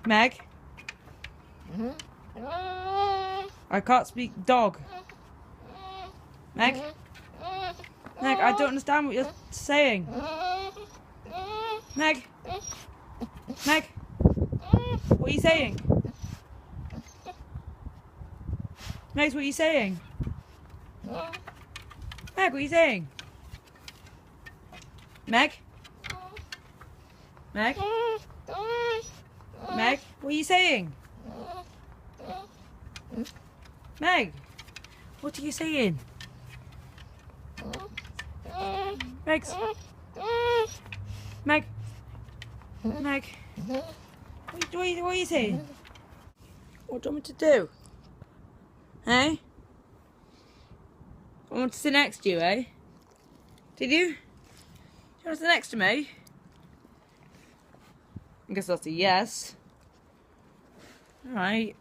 Meg? I can't speak dog. Meg? Meg, I don't understand what you're saying. Meg? Meg? What are you saying? Meg, what are you saying? Meg, what are you saying? Meg? Meg? Meg, what are you saying? Meg, what are you saying? Meg? Meg? Meg? What are you saying? What do you want me to do? Hey? I want to sit next to you, eh? Did you? Do you want to sit next to me? I guess that's a yes. Alright.